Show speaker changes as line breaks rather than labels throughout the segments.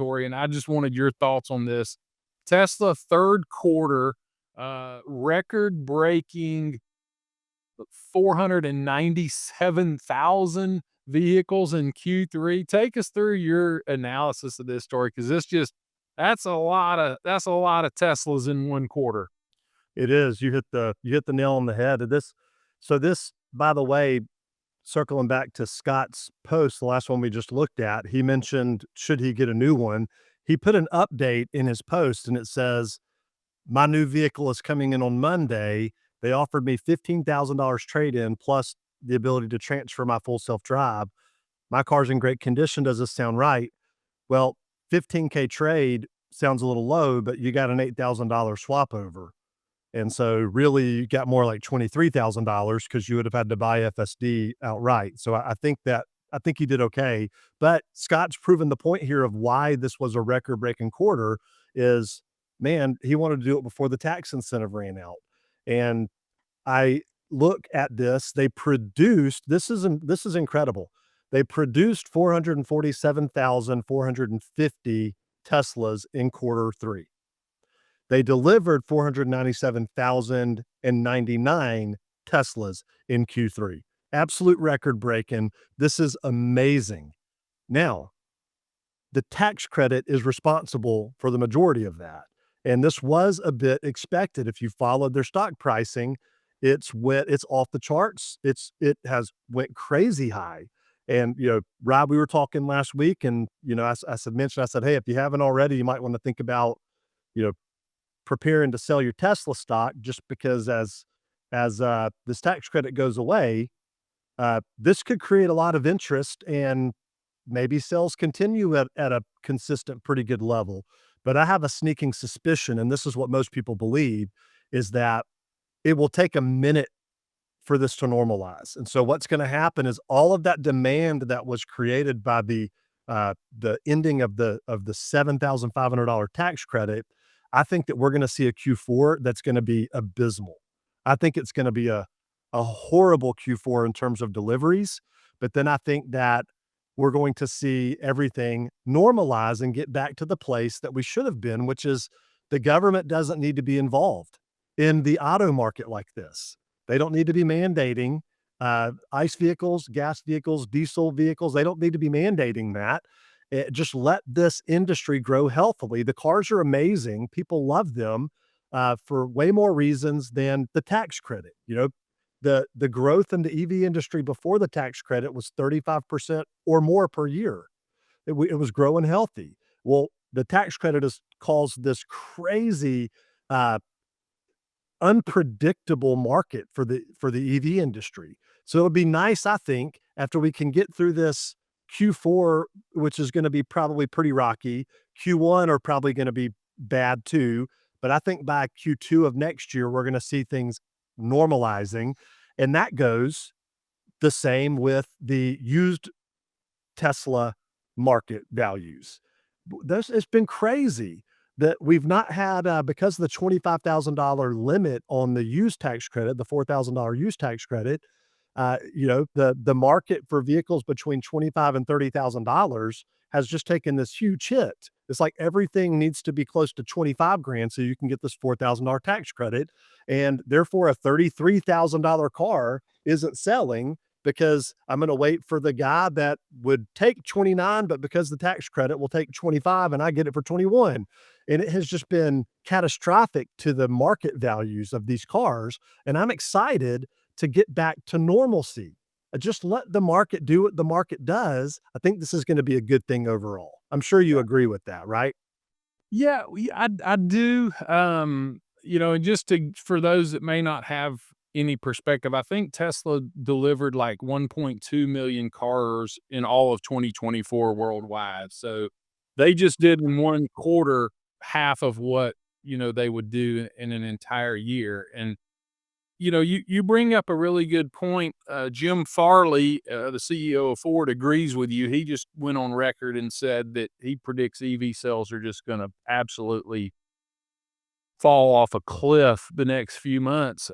Tory, and I just wanted your thoughts on this. Tesla third quarter, record breaking 497,000 vehicles in Q3. Take us through your analysis of this story, because that's a lot of Teslas in one quarter.
It is. You hit the nail on the head. This, by the way, circling back to Scott's post, the last one we just looked at, he mentioned should he get a new one. He put an update in his post and it says, my new vehicle is coming in on Monday. They offered me $15,000 trade in plus the ability to transfer my full self drive. My car's in great condition. Does this sound right? Well, 15K trade sounds a little low, but you got an $8,000 swap over. And so really you got more like $23,000 because you would have had to buy FSD outright. So I think he did okay. But Scott's proven the point here of why this was a record breaking quarter is, man, he wanted to do it before the tax incentive ran out. And I look at this, they produced, this is incredible. They produced 447,450 Teslas in quarter three. They delivered 497,099 Teslas in Q3. Absolute record breaking. This is amazing. Now, the tax credit is responsible for the majority of that. And this was a bit expected. If you followed their stock pricing, it's off the charts. It has went crazy high. And Rob, we were talking last week, and I said, hey, if you haven't already, you might want to think about you know preparing to sell your Tesla stock, just because as this tax credit goes away, this could create a lot of interest and maybe sales continue at a consistent, pretty good level. But I have a sneaking suspicion, and this is what most people believe, is that it will take a minute for this to normalize. And so what's going to happen is all of that demand that was created by the ending of the $7,500 tax credit, I think that we're going to see a Q4 that's going to be abysmal. I think it's going to be a horrible Q4 in terms of deliveries. But then I think that we're going to see everything normalize and get back to the place that we should have been, which is the government doesn't need to be involved in the auto market like this. They don't need to be mandating ICE vehicles, gas vehicles, diesel vehicles. They don't need to be mandating that. Just let this industry grow healthily. The cars are amazing. People love them for way more reasons than the tax credit. The growth in the EV industry before the tax credit was 35% or more per year. It was growing healthy. Well, the tax credit has caused this crazy, unpredictable market for the EV industry. So it'll be nice, I think, after we can get through this Q4, which is going to be probably pretty rocky. Q1 are probably going to be bad too. But I think by Q2 of next year, we're going to see things normalizing. And that goes the same with the used Tesla market values. It's been crazy that we've not had, because of the $25,000 limit on the used tax credit, the $4,000 used tax credit, the market for vehicles between $25,000 and $30,000 has just taken this huge hit. It's like everything needs to be close to 25 grand so you can get this $4,000 tax credit. And therefore a $33,000 car isn't selling because I'm going to wait for the guy that would take 29, but because the tax credit will take 25 and I get it for 21. And it has just been catastrophic to the market values of these cars. And I'm excited to get back to normalcy. Just let the market do what the market does. I think this is going to be a good thing overall. I'm sure you agree with that, right?
Yeah, I do. And just for those that may not have any perspective, I think Tesla delivered like 1.2 million cars in all of 2024 worldwide. So they just did in one quarter half of what they would do in an entire year. And you bring up a really good point. Jim Farley, the CEO of Ford, agrees with you. He just went on record and said that he predicts EV sales are just going to absolutely fall off a cliff the next few months.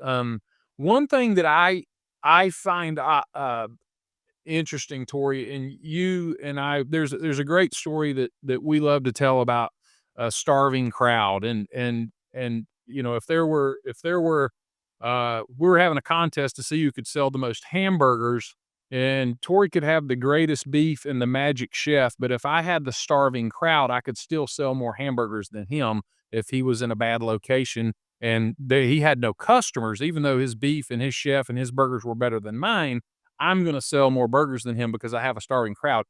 One thing that I find interesting, Tory, and you and I there's a great story that we love to tell about a starving crowd, you know, we were having a contest to see who could sell the most hamburgers, and Tory could have the greatest beef and the magic chef, but if I had the starving crowd, I could still sell more hamburgers than him if he was in a bad location, and he had no customers, even though his beef and his chef and his burgers were better than mine. I'm gonna sell more burgers than him because I have a starving crowd.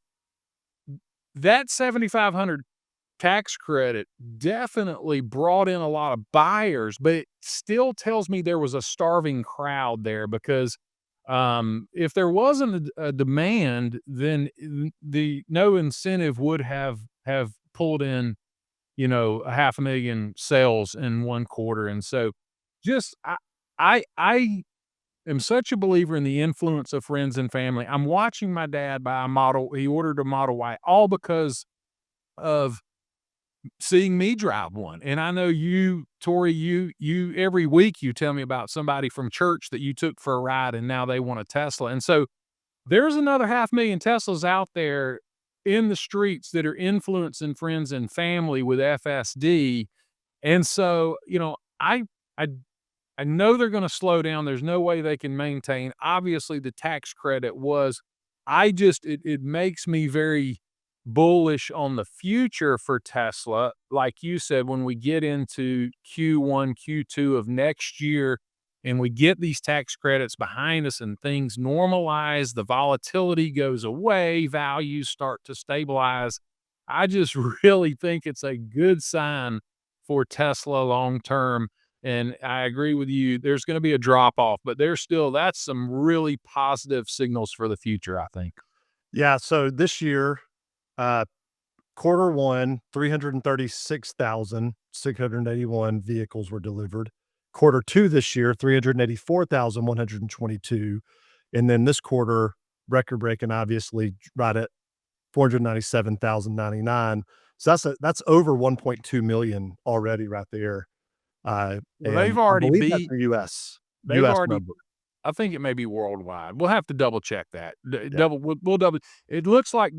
That 7,500 tax credit definitely brought in a lot of buyers, but it still tells me there was a starving crowd there because, if there wasn't a demand, then the no incentive would have pulled in, you know, a 500,000 sales in 1 quarter, and so just I am such a believer in the influence of friends and family. I'm watching my dad buy a model. He ordered a Model Y all because of seeing me drive one. And I know you, Tory, you every week you tell me about somebody from church that you took for a ride and now they want a Tesla. And so there's another 500,000 Teslas out there in the streets that are influencing friends and family with FSD. And so, you know, I I know they're gonna slow down, there's no way they can maintain. Obviously, the tax credit was it makes me very bullish on the future for Tesla. Like you said, when we get into Q1, Q2 of next year, and we get these tax credits behind us and things normalize, the volatility goes away, values start to stabilize. I just really think it's a good sign for Tesla long term, and I agree with you. There's gonna be a drop off, but that's some really positive signals for the future, I think.
Yeah, so this year, uh, quarter one, 336,681 vehicles were delivered. Quarter two this year, 384,122. And then this quarter, record breaking, obviously, right at 497,099. So that's over 1.2 million already right there.
Well,
And I believe that's a
they've
US
already
number.
I think it may be worldwide. We'll have to double check that.
Yeah.
We'll double it looks like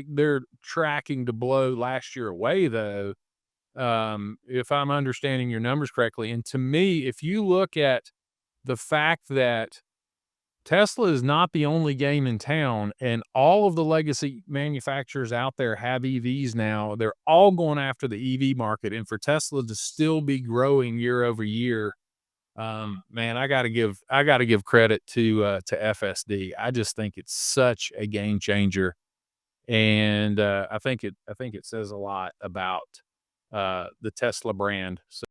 they're tracking to blow last year away though, if I'm understanding your numbers correctly. And to me, if you look at the fact that Tesla is not the only game in town, and all of the legacy manufacturers out there have EVs now. They're all going after the EV market, and for Tesla to still be growing year over year, man, I gotta give credit to FSD. I just think it's such a game changer, and I think it says a lot about the Tesla brand. So